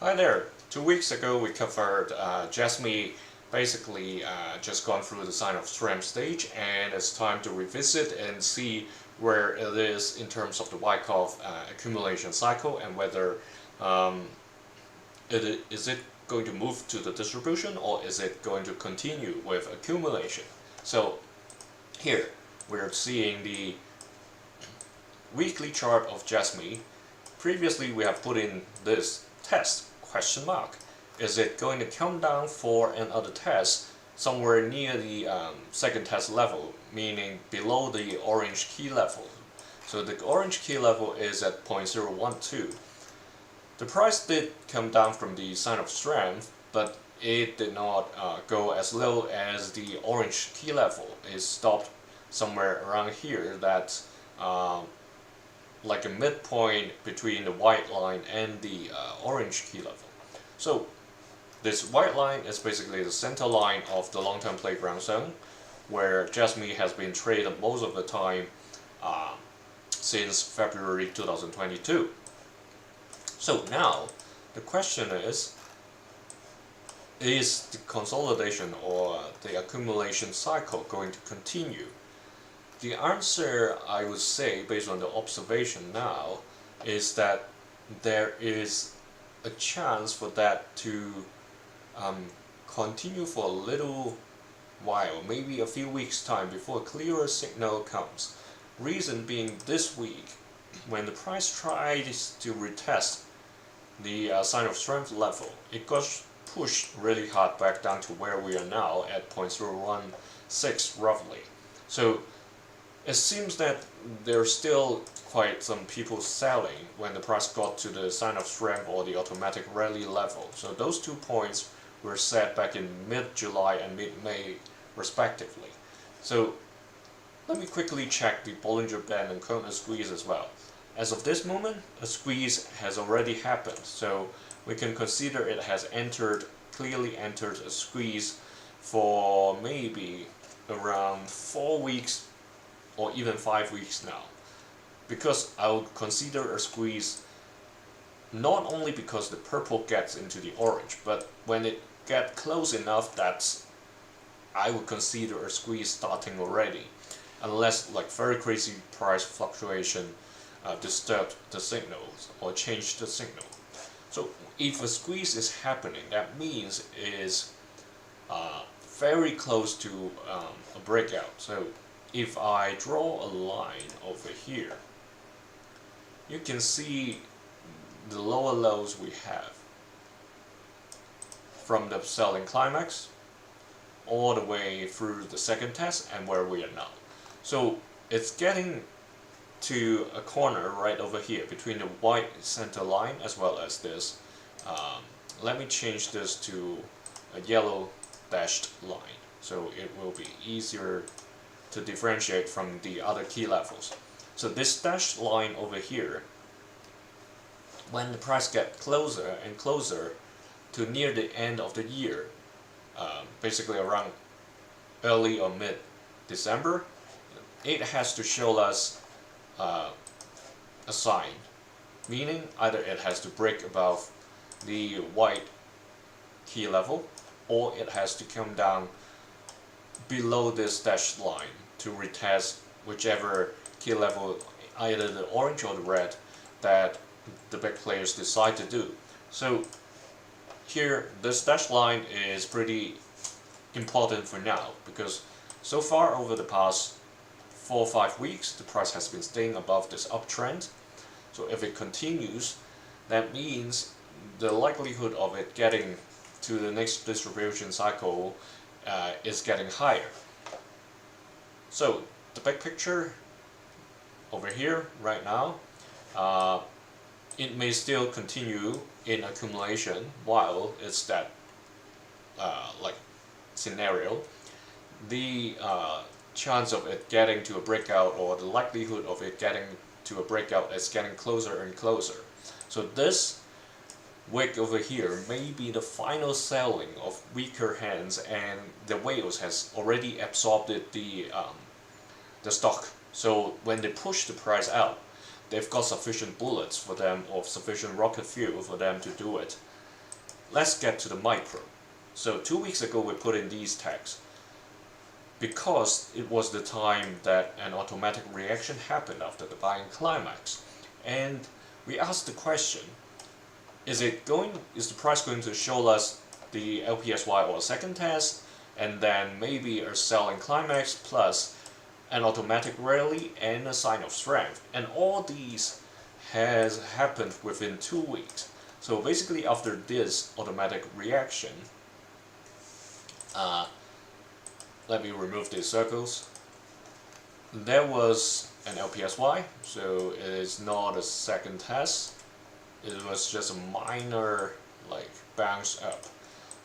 Hi there. 2 weeks ago we covered JASMY basically just gone through the sign of strength stage, and it's time to revisit and see where it is in terms of the Wyckoff accumulation cycle, and whether is it going to move to the distribution, or is it going to continue with accumulation. So here we're seeing the weekly chart of JASMY. Previously we have put in this test question mark. Is it going to come down for another test somewhere near the second test level, meaning below the orange key level? So the orange key level is at 0.012. The price did come down from the sign of strength, but it did not go as low as the orange key level. It stopped somewhere around here. That's like a midpoint between the white line and the orange key level. So this white line is basically the center line of the long-term playground zone, where JASMY has been traded most of the time since February 2022. So now the question is the consolidation or the accumulation cycle going to continue? The answer, I would say, based on the observation now, is that there is a chance for that to continue for a little while, maybe a few weeks time, before a clearer signal comes. Reason being, this week, when the price tries to retest the sign of strength level, it got pushed really hard back down to where we are now at 0.016 roughly. So it seems that there's still quite some people selling when the price got to the sign of strength or the automatic rally level. So those 2 points were set back in mid-July and mid-May respectively. So let me quickly check the Bollinger Band and Corner squeeze as well. As of this moment, a squeeze has already happened, so we can consider it has clearly entered a squeeze for maybe around 4 weeks or even 5 weeks now. Because I would consider a squeeze not only because the purple gets into the orange, but when it gets close enough that I would consider a squeeze starting already, unless like very crazy price fluctuation disturb the signals or change the signal. So if a squeeze is happening, that means it is very close to a breakout. So if I draw a line over here, you can see the lower lows we have from the selling climax all the way through the second test and where we are now. So it's getting to a corner right over here between the white center line as well as this. Let me change this to a yellow dashed line so it will be easier to differentiate from the other key levels. So this dashed line over here, when the price gets closer and closer to near the end of the year, basically around early or mid-December, it has to show us a sign, meaning either it has to break above the white key level, or it has to come down below this dashed line to retest whichever key level, either the orange or the red, that the big players decide to do. So here this dashed line is pretty important for now, because so far over the past 4 or 5 weeks the price has been staying above this uptrend. So if it continues, that means the likelihood of it getting to the next distribution cycle is getting higher. So the big picture over here right now, it may still continue in accumulation while it's that like scenario. The chance of it getting to a breakout, or the likelihood of it getting to a breakout, is getting closer and closer. So this wick over here may be the final selling of weaker hands, and the whales has already absorbed the stock. So when they push the price out, they've got sufficient bullets for them, or sufficient rocket fuel for them to do it. let's get to the micro. So 2 weeks ago we put in these tags because it was the time that an automatic reaction happened after the buying climax, and we asked the question, is the price going to show us the LPSY or a second test, and then maybe a selling climax plus an automatic rally and a sign of strength? And all these has happened within 2 weeks. So basically after this automatic reaction, let me remove these circles. There was an LPSY, so it is not a second test. It was just a minor bounce up,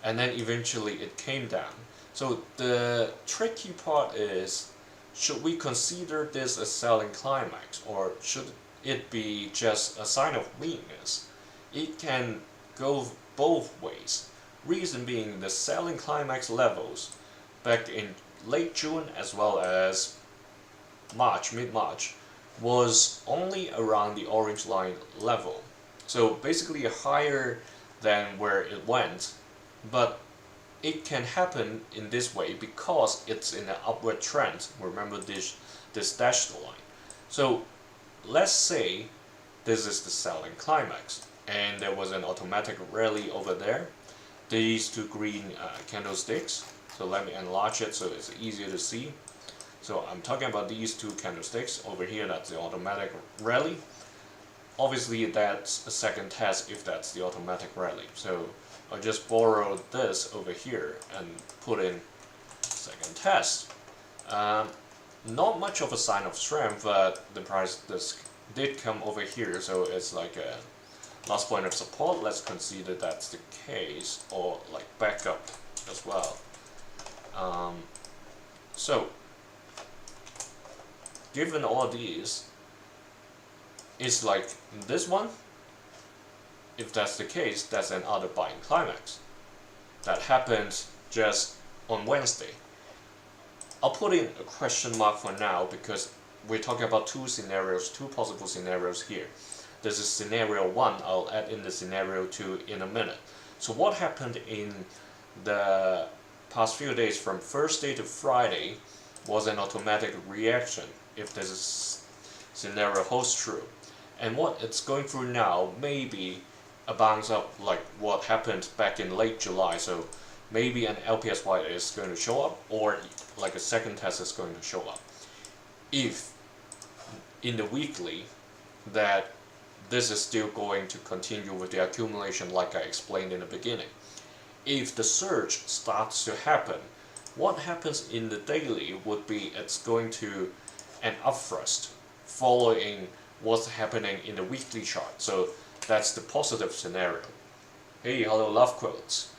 and then eventually it came down. So the tricky part is, should we consider this a selling climax, or should it be just a sign of weakness? It can go both ways. Reason being, the selling climax levels back in late June as well as mid-March, was only around the orange line level. So basically higher than where it went, but it can happen in this way because it's in an upward trend. Remember this dashed line. So let's say this is the selling climax and there was an automatic rally over there. These two green candlesticks. So let me enlarge it so it's easier to see. So I'm talking about these two candlesticks over here. That's the automatic rally. Obviously that's a second test if that's the automatic rally. So I'll just borrow this over here and put in second test. Not much of a sign of strength, but the price did come over here, so it's like a last point of support. Let's consider that's the case, or like backup as well. So given all these, it's like this one. If that's the case, that's another buying climax. That happened just on Wednesday. I'll put in a question mark for now because we're talking about two possible scenarios here. This is scenario 1, I'll add in the scenario 2 in a minute. So what happened in the past few days from Thursday to Friday was an automatic reaction, if this scenario holds true. And what it's going through now may be a bounce up like what happened back in late July. So maybe an LPSY is going to show up, or like a second test is going to show up. If in the weekly that this is still going to continue with the accumulation like I explained in the beginning. If the surge starts to happen, what happens in the daily would be it's going to an upthrust following what's happening in the weekly chart. So that's the positive scenario. Hey, hello love quotes.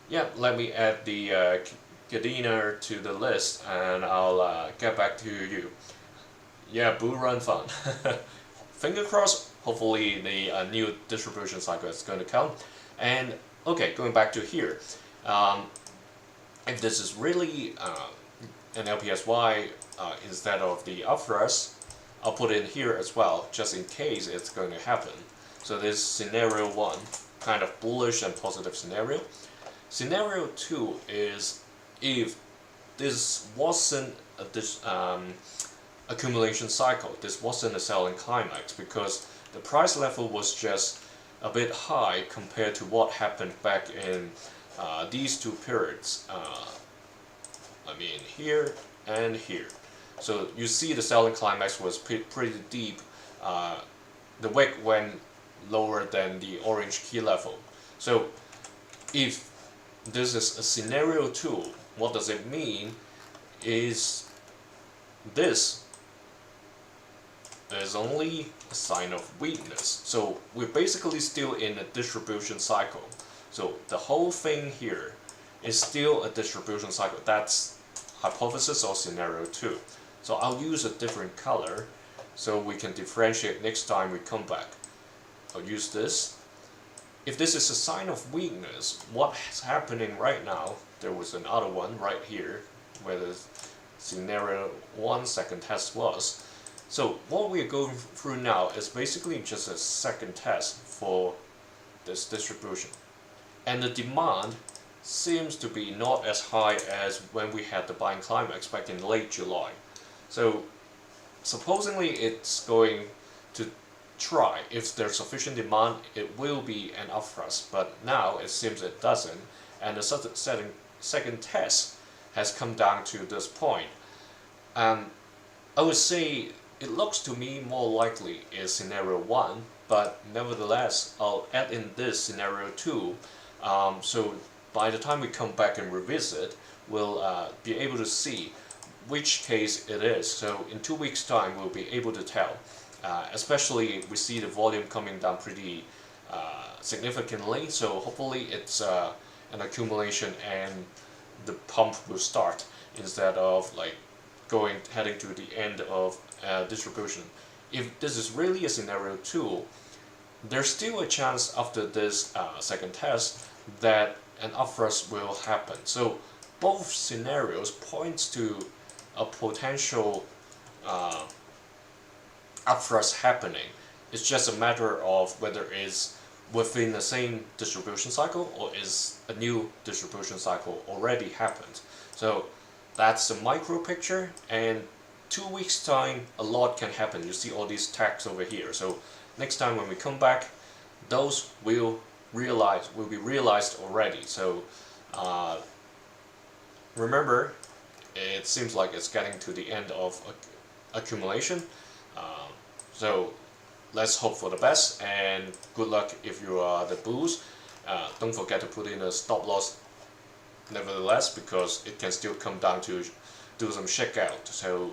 Yeah, let me add the Cadena to the list and I'll get back to you. Yeah, bull run fun. Finger crossed, hopefully the new distribution cycle is going to come. And okay, going back to here. If this is really an LPSY instead of the upthrust, I'll put in here as well, just in case it's going to happen. So this is scenario 1, kind of bullish and positive scenario. Scenario 2 is if this wasn't a accumulation cycle, this wasn't a selling climax, because the price level was just a bit high compared to what happened back in these two periods. I mean here and here. So you see the selling climax was pretty deep. The wick went lower than the orange key level. So if this is a scenario 2, what does it mean is this is only a sign of weakness. So we're basically still in a distribution cycle. So the whole thing here is still a distribution cycle. That's hypothesis or scenario 2. So I'll use a different color so we can differentiate next time we come back. I'll use this. If this is a sign of weakness, what's happening right now, there was another one right here where the scenario 1 second test was. So what we are going through now is basically just a second test for this distribution. And the demand seems to be not as high as when we had the buying climax back in late July. So supposedly it's going to try, if there's sufficient demand, it will be an upthrust, but now it seems it doesn't, and the second test has come down to this point. And I would say it looks to me more likely is scenario 1, but nevertheless I'll add in this scenario 2, so by the time we come back and revisit, we'll be able to see which case it is. So in 2 weeks time we'll be able to tell, especially we see the volume coming down pretty significantly, so hopefully it's an accumulation and the pump will start instead of like heading to the end of distribution. If this is really a scenario 2, there's still a chance after this second test that an upthrust will happen. So both scenarios points to a potential upthrust happening. It's just a matter of whether it's within the same distribution cycle or is a new distribution cycle already happened. So that's the micro picture, and 2 weeks time a lot can happen. You see all these tags over here. So next time when we come back, those will be realized already. So remember, it seems like it's getting to the end of accumulation. So let's hope for the best, and good luck if you are the bulls. Don't forget to put in a stop loss nevertheless, because it can still come down to do some shakeout. So